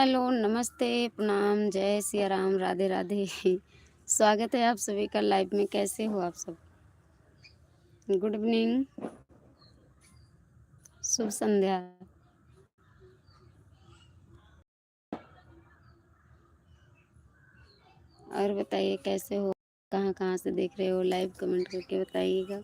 Hello, नमस्ते, प्रणाम, जय सिया राम, राधे राधे। स्वागत है आप सभी का लाइव में। कैसे हो आप सब? गुड इवनिंग, शुभ संध्या। और बताइए कैसे हो? कहाँ-कहाँ से देख रहे हो? लाइव कमेंट करके बताइएगा।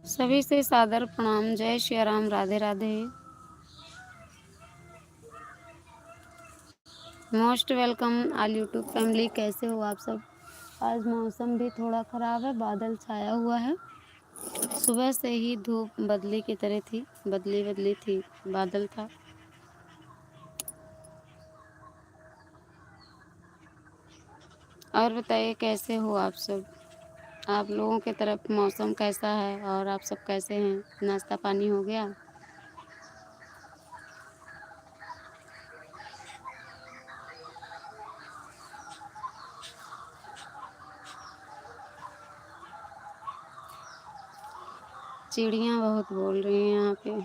सभी से सादर प्रणाम, जय Siya Ram, Radhe Radhe. Most welcome all YouTube family. कैसे हो आप सब? आज मौसम भी थोड़ा ख़राब है, बादल छाया हुआ है। सुबह से ही धूप बदली की तरह थी, बदली थी, बादल था। और बताइए कैसे हो आप सब? आप लोगों की तरफ मौसम कैसा है और आप सब कैसे हैं? नाश्ता पानी हो गया? चिड़ियाँ बहुत बोल रही हैं यहाँ पे।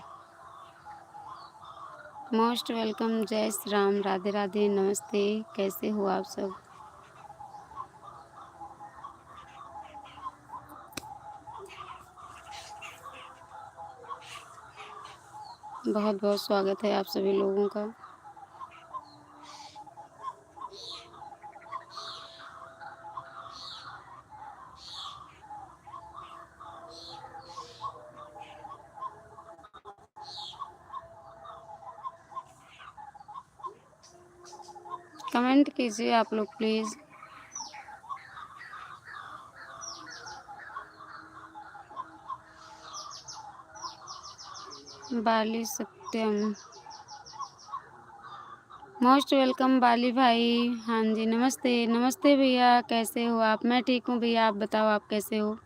मोस्ट वेलकम, जय श्री राम, राधे राधे, नमस्ते। कैसे हो आप सब? बहुत बहुत स्वागत है आप सभी लोगों का। कमेंट कीजिए आप लोग please. Bali Satyam, most welcome Bali भाई। हाँ जी, नमस्ते नमस्ते भैया, कैसे हो आप? मैं ठीक हूँ भैया, आप बताओ आप कैसे हो?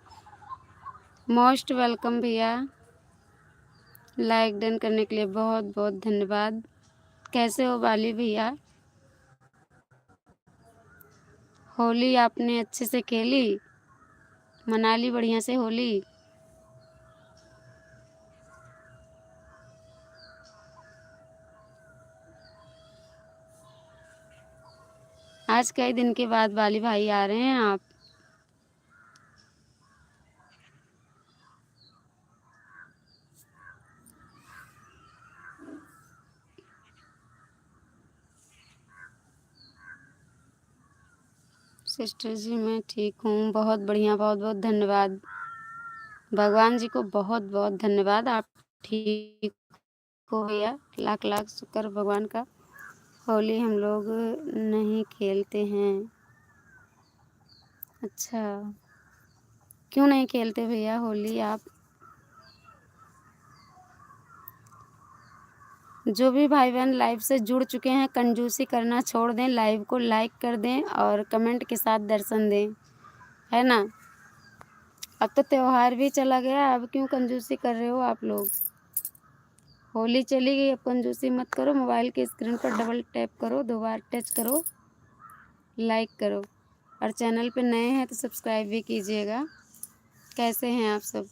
मोस्ट वेलकम भैया। लाइक डन करने के लिए बहुत बहुत धन्यवाद। कैसे हो बाली भैया? होली आपने अच्छे से खेली? मना ली बढ़िया से होली? आज कई दिन के बाद बाली भाई आ रहे हैं आप? सिस्टर जी मैं ठीक हूँ, बहुत बढ़िया, बहुत बहुत धन्यवाद। भगवान जी को बहुत बहुत धन्यवाद, आप ठीक हो भैया। लाख लाख शुक्र भगवान का। होली हम लोग नहीं खेलते हैं। अच्छा, क्यों नहीं खेलते भैया होली आप? जो भी भाई बहन लाइव से जुड़ चुके हैं, कंजूसी करना छोड़ दें, लाइव को लाइक कर दें और कमेंट के साथ दर्शन दें, है ना? अब तो त्योहार भी चला गया, अब क्यों कंजूसी कर रहे हो आप लोग? होली चली गई, अब कंजूसी मत करो। मोबाइल के स्क्रीन पर डबल टैप करो, 2 बार टच करो, लाइक करो और चैनल पे नए हैं तो सब्सक्राइब भी कीजिएगा। कैसे हैं आप सब?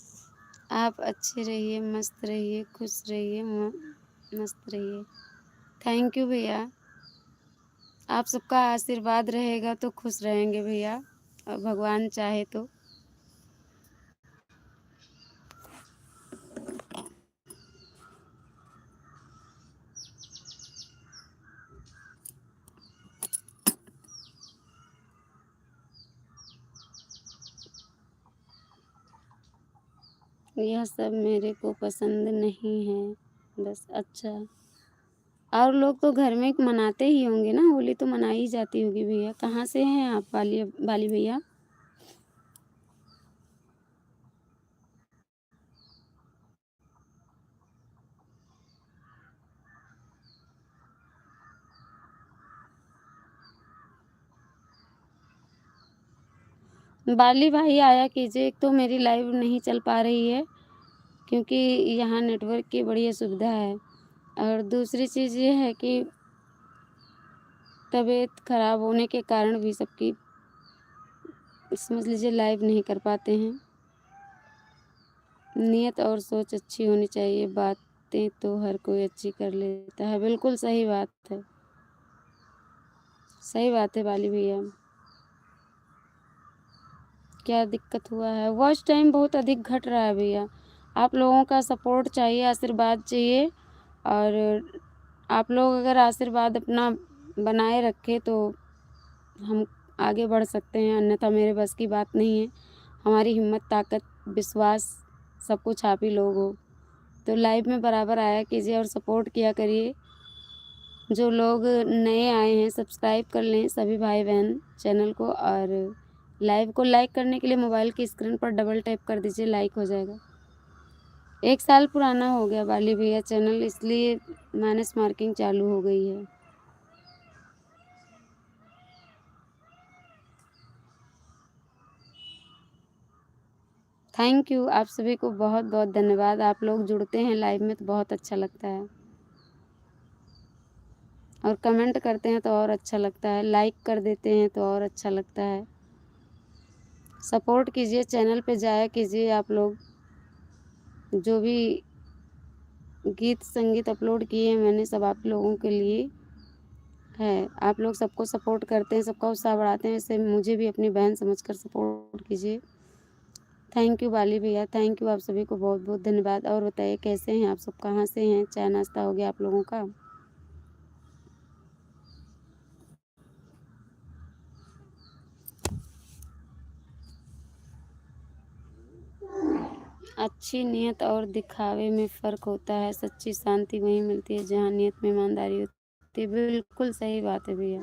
आप अच्छे रहिए, मस्त रहिए, खुश रहिए, मस्त रहिए। थैंक यू भैया। आप सबका आशीर्वाद रहेगा तो खुश रहेंगे भैया, और भगवान चाहे तो। यह सब मेरे को पसंद नहीं है बस। अच्छा, और लोग तो घर में मनाते ही होंगे ना, होली तो मनाई जाती होगी भैया। कहाँ से हैं आप बाली बाली भैया? बाली भाई आया कीजिए, एक तो मेरी लाइव नहीं चल पा रही है क्योंकि यहाँ नेटवर्क की बड़ी असुविधा है, और दूसरी चीज़ ये है कि तबीयत खराब होने के कारण भी सबकी समझ लीजिए लाइव नहीं कर पाते हैं। नियत और सोच अच्छी होनी चाहिए, बातें तो हर कोई अच्छी कर लेता है। बिल्कुल सही बात है, सही बात है बाली भैया। क्या दिक्कत हुआ है? वॉच टाइम बहुत अधिक घट रहा है भैया, आप लोगों का सपोर्ट चाहिए, आशीर्वाद चाहिए, और आप लोग अगर आशीर्वाद अपना बनाए रखें तो हम आगे बढ़ सकते हैं, अन्यथा मेरे बस की बात नहीं है। हमारी हिम्मत, ताकत, विश्वास सब कुछ आप ही लोग हो। तो लाइव में बराबर आया कीजिए और सपोर्ट किया करिए। जो लोग नए आए हैं सब्सक्राइब कर लें सभी भाई बहन चैनल को, और लाइव को लाइक करने के लिए मोबाइल की स्क्रीन पर डबल टैप कर दीजिए, लाइक हो जाएगा। 1 साल पुराना हो गया बाली भैया चैनल, इसलिए माइनस मार्किंग चालू हो गई है। थैंक यू, आप सभी को बहुत बहुत धन्यवाद। आप लोग जुड़ते हैं लाइव में तो बहुत अच्छा लगता है, और कमेंट करते हैं तो और अच्छा लगता है, लाइक कर देते हैं तो और अच्छा लगता है। सपोर्ट कीजिए, चैनल पे जाया कीजिए। आप लोग जो भी गीत संगीत अपलोड किए हैं मैंने, सब आप लोगों के लिए है। आप लोग सबको सपोर्ट करते हैं, सबका उत्साह बढ़ाते हैं, इससे मुझे भी अपनी बहन समझकर सपोर्ट कीजिए। थैंक यू बाली भैया, थैंक यू, आप सभी को बहुत बहुत धन्यवाद। और बताइए कैसे हैं आप सब, कहाँ से हैं? चाय नाश्ता हो गया आप लोगों का? अच्छी नियत और दिखावे में फ़र्क होता है, सच्ची शांति वहीं मिलती है जहाँ नियत में ईमानदारी होती है। बिल्कुल सही बात है भैया।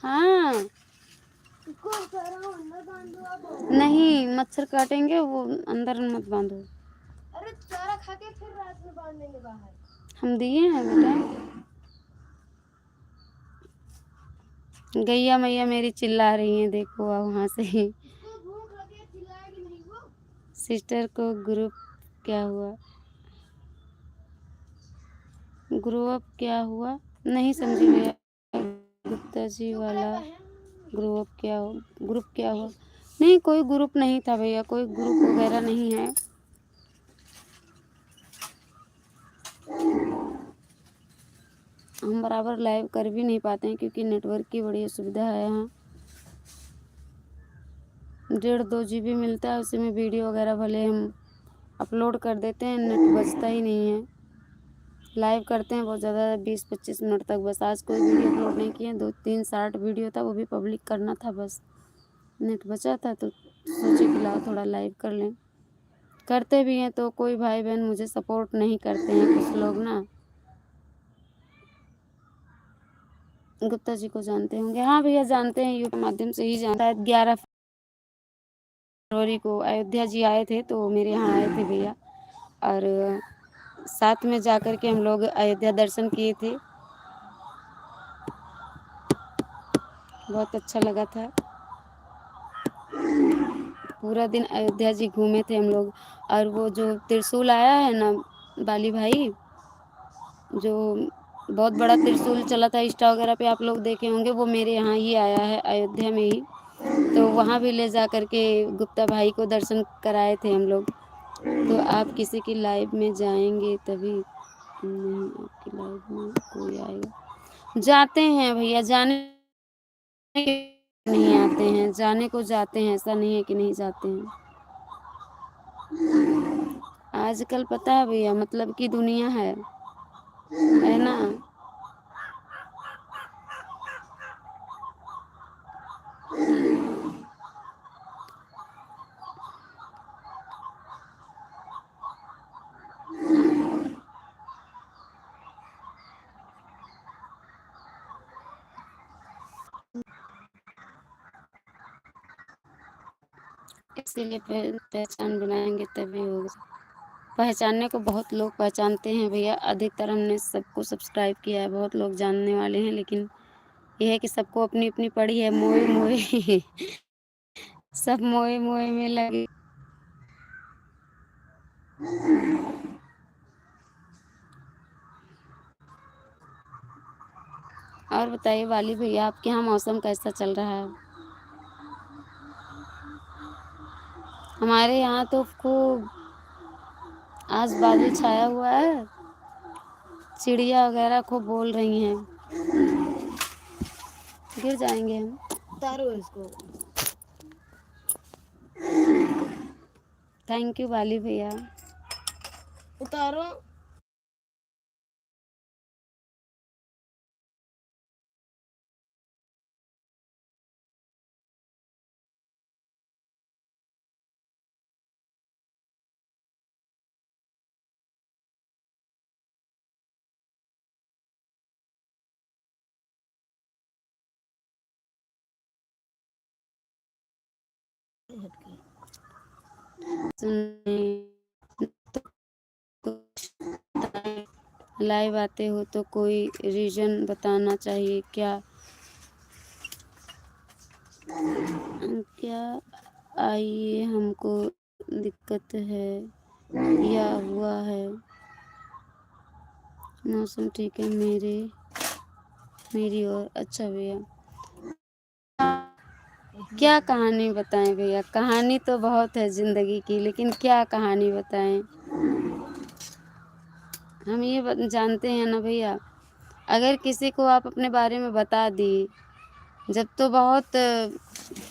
हाँ, नहीं मच्छर काटेंगे, वो अंदर मत बांधो। अरे चारा खा के फिर रात में बांध देंगे बाहर। हम दिए हैं बेटा। गैया मैया मेरी चिल्ला रही हैं, देखो आप वहाँ से ही। सिस्टर को ग्रुप क्या हुआ? ग्रुप क्या हुआ? नहीं समझी भैया। गुप्ता जी वाला ग्रुप क्या हुआ? नहीं, कोई ग्रुप नहीं था भैया, कोई ग्रुप वगैरह नहीं है। हम बराबर लाइव कर भी नहीं पाते हैं क्योंकि नेटवर्क की बड़ी असुविधा है यहाँ। 1.5-2 GB मिलता है, उसी में वीडियो वगैरह भले हम अपलोड कर देते हैं, नेट बचता ही नहीं है। लाइव करते हैं बहुत ज़्यादा 20-25 मिनट तक, बस आज कोई वीडियो अपलोड नहीं किए, 2-3 शॉर्ट वीडियो था, वो भी पब्लिक करना था, बस नेट बचा था तो सोचे कि लाओ थोड़ा लाइव कर लें। करते भी हैं तो कोई भाई बहन मुझे सपोर्ट नहीं करते हैं, कुछ लोग ना। गुप्ता जी को जानते होंगे? हाँ भैया जानते हैं, यूट्यूब माध्यम से ही जानता है। 11 फरवरी को अयोध्या जी आए थे तो मेरे यहाँ आए थे भैया, और साथ में जाकर के हम लोग अयोध्या दर्शन किए थे, बहुत अच्छा लगा था। पूरा दिन अयोध्या जी घूमे थे हम लोग। और वो जो त्रिशूल आया है ना बाली भाई, जो बहुत बड़ा त्रिशूल चला था इंस्टा वगैरह पे, आप लोग देखे होंगे, वो मेरे यहाँ ही आया है, अयोध्या में ही। तो वहाँ भी ले जा कर के गुप्ता भाई को दर्शन कराए थे हम लोग। तो आप किसी की लाइव में जाएंगे तभी? नहीं, आपकी लाइव में कोई आएगा? जाते हैं भैया, जाने नहीं आते हैं, जाने को जाते हैं, ऐसा नहीं है कि नहीं जाते हैं। आजकल पता है भैया, मतलब की दुनिया है ना। इसीलिए पहचान बनाएंगे तभी होगा। पहचानने को बहुत लोग पहचानते हैं भैया, अधिकतर हमने सबको सब्सक्राइब किया है, बहुत लोग जानने वाले हैं, लेकिन ये है कि सबको अपनी अपनी पड़ी है मोए मोए सब मोए मोए में लगे। और बताइए वाली भैया, आपके यहाँ मौसम कैसा चल रहा है? हमारे यहाँ तो खूब आज बादल छाया हुआ है, चिड़िया वगैरह खूब बोल रही हैं। गिर जाएंगे हम। उतारो इसको। थैंक यू वाली भैया। उतारो। लाइव आते हो तो कोई रीजन बताना चाहिए क्या? क्या आइए हमको दिक्कत है या हुआ है? मौसम ठीक है मेरी और। अच्छा भैया, क्या कहानी बताएं भैया? कहानी तो बहुत है जिंदगी की, लेकिन क्या कहानी बताएं? हम ये जानते हैं ना भैया, अगर किसी को आप अपने बारे में बता दिए, जब तो बहुत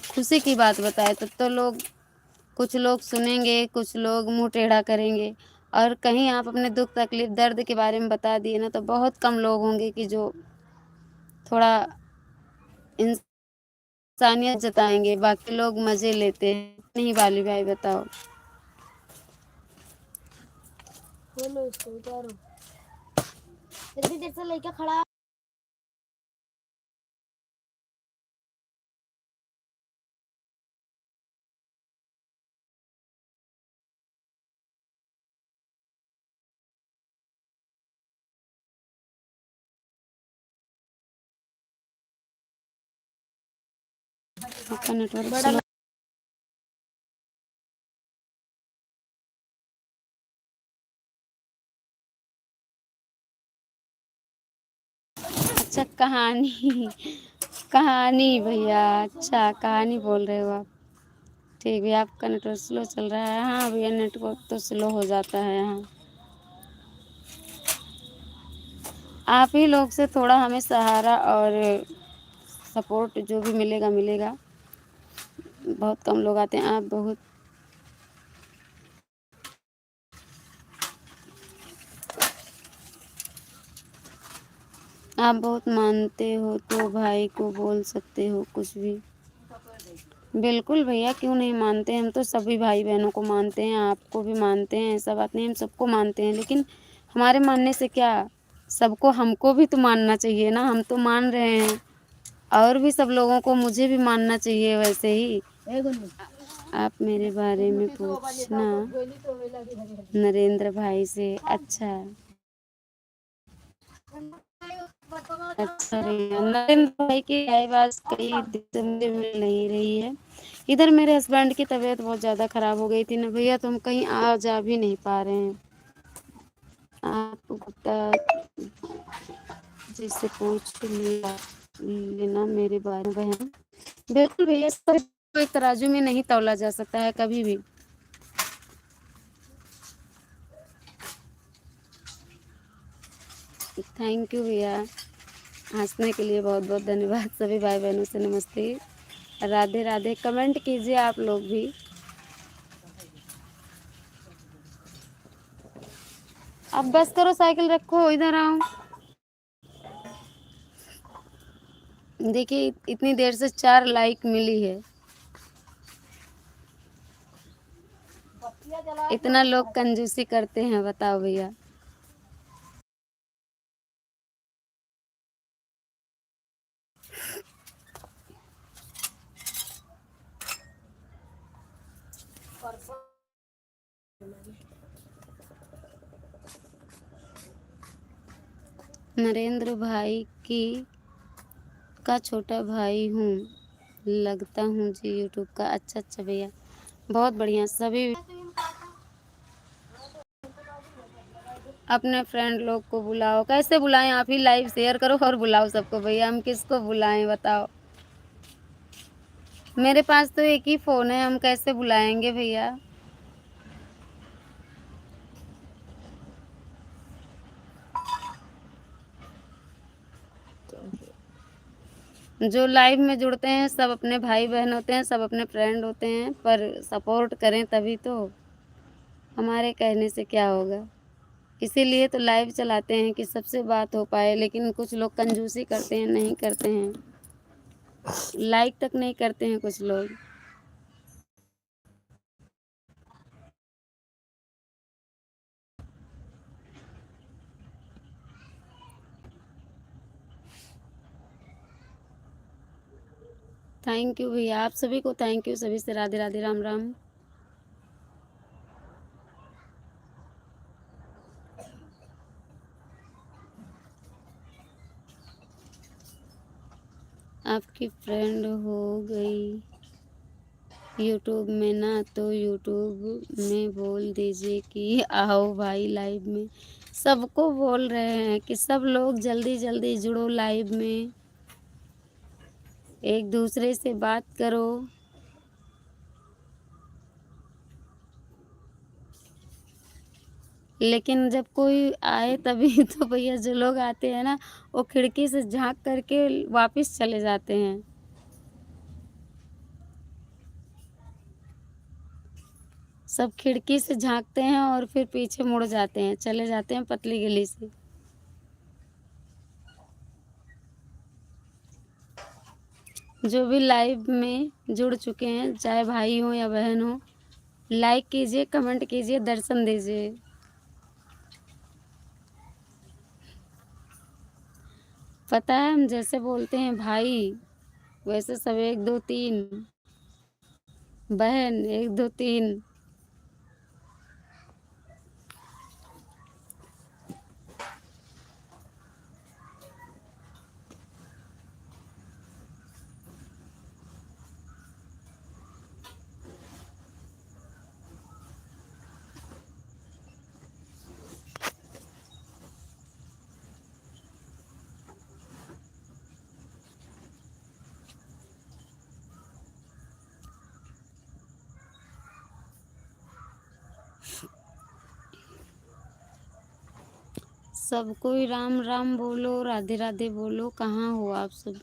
खुशी की बात बताए तब तो लोग, कुछ लोग सुनेंगे, कुछ लोग मुंह टेढ़ा करेंगे। और कहीं आप अपने दुख तकलीफ दर्द के बारे में बता दिए ना, तो बहुत कम लोग होंगे कि जो थोड़ा इंसानियत जताएंगे, बाकी लोग मजे लेते हैं। नहीं वाली भाई बताओ। खोलो इसको, उतारो। इतनी देर से लेके खड़ा आपका नेटवर्क स्लो। अच्छा कहानी कहानी भैया, अच्छा कहानी बोल रहे हो आप? ठीक भैया, आपका नेटवर्क स्लो चल रहा है। हाँ भैया, नेटवर्क तो स्लो हो जाता है यहाँ। आप ही लोग से थोड़ा हमें सहारा और सपोर्ट जो भी मिलेगा मिलेगा। बहुत कम लोग आते हैं। आप बहुत मानते हो तो भाई को बोल सकते हो कुछ भी। बिल्कुल भैया, क्यों नहीं मानते? हम तो सभी भाई बहनों को मानते हैं, आपको भी मानते हैं, ऐसा बात नहीं, हम सबको मानते हैं। लेकिन हमारे मानने से क्या, सबको हमको भी तो मानना चाहिए ना। हम तो मान रहे हैं, और भी सब लोगों को मुझे भी मानना चाहिए वैसे ही। आप मेरे बारे में पूछना नरेंद्र भाई से। अच्छा अच्छा भैया, नरेंद्र भाई की आवाज़ कई दिन से मुझे मिल नहीं रही है। इधर मेरे हस्बैंड की तबीयत बहुत ज़्यादा ख़राब हो गई थी ना भैया, तो हम कहीं आ जा भी नहीं पा रहे हैं। आप गुप्ता जी से पूछ लेना मेरे बारे में बहन। बिल्कुल भैया, सब कोई तराजू में नहीं तौला जा सकता है कभी भी। थैंक यू भैया, हंसने के लिए बहुत बहुत धन्यवाद। सभी भाई बहनों से नमस्ते, राधे राधे। कमेंट कीजिए आप लोग भी। अब बस करो, साइकिल रखो, इधर आओ। देखिए इतनी देर से 4 लाइक मिली है। इतना लोग कंजूसी करते हैं, बताओ भैया। नरेंद्र भाई की का छोटा भाई हूँ, लगता हूँ जी यूट्यूब का। अच्छा अच्छा भैया, बहुत बढ़िया। सभी अपने फ्रेंड लोग को बुलाओ। कैसे बुलाएं? आप ही लाइव शेयर करो और बुलाओ सबको। भैया हम किसको बुलाएं बताओ? मेरे पास तो एक ही फ़ोन है, हम कैसे बुलाएंगे भैया? जो लाइव में जुड़ते हैं सब अपने भाई बहन होते हैं, सब अपने फ्रेंड होते हैं, पर सपोर्ट करें तभी तो। हमारे कहने से क्या होगा? इसीलिए तो लाइव चलाते हैं कि सबसे बात हो पाए। लेकिन कुछ लोग कंजूसी करते हैं, नहीं करते हैं, लाइक तक नहीं करते हैं कुछ लोग। थैंक यू भैया, आप सभी को थैंक यू। सभी से राधे राधे, राम राम। आपकी फ्रेंड हो गई यूट्यूब में ना, तो यूट्यूब में बोल दीजिए कि आओ भाई लाइव में। सबको बोल रहे हैं कि सब लोग जल्दी जल्दी जुड़ो लाइव में, एक दूसरे से बात करो। लेकिन जब कोई आए तभी तो भैया। जो लोग आते हैं ना, वो खिड़की से झांक करके वापस चले जाते हैं। सब खिड़की से झांकते हैं और फिर पीछे मुड़ जाते हैं, चले जाते हैं पतली गली से। जो भी लाइव में जुड़ चुके हैं, चाहे भाई हो या बहन हो, लाइक कीजिए, कमेंट कीजिए, दर्शन दीजिए। पता है हम जैसे बोलते हैं भाई, वैसे सब एक दो तीन, बहन एक दो तीन। सबको ही राम राम बोलो, राधे राधे बोलो। कहाँ हो आप सब?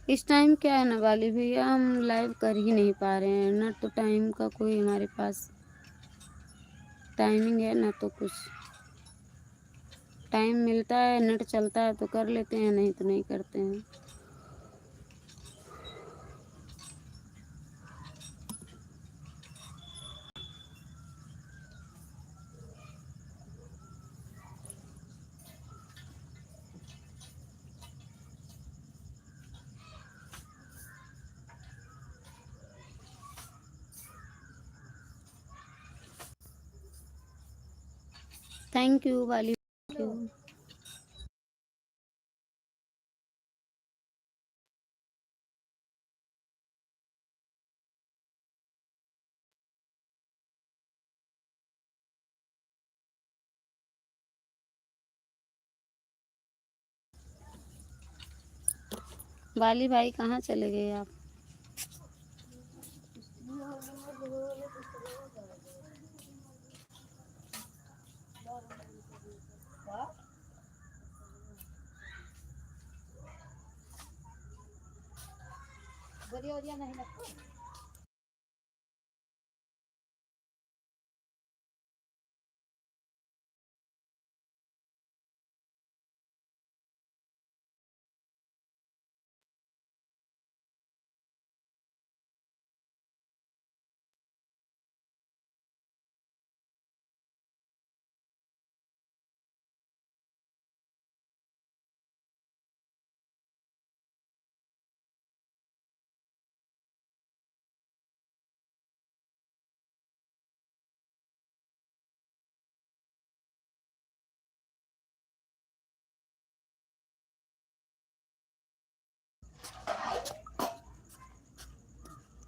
इस टाइम क्या है ना वाली भैया, हम लाइव कर ही नहीं पा रहे हैं ना। तो टाइम का कोई हमारे पास टाइमिंग है ना, तो कुछ टाइम मिलता है, नेट चलता है तो कर लेते हैं, नहीं तो नहीं करते हैं। थैंक यू वाली। Thank you. वाली भाई कहाँ चले गए आप?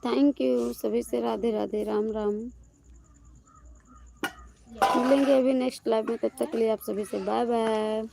थैंक यू सभी से, राधे राधे, राम राम। मिलेंगे अभी नेक्स्ट लाइव में, तब तक के लिए आप सभी से बाय बाय।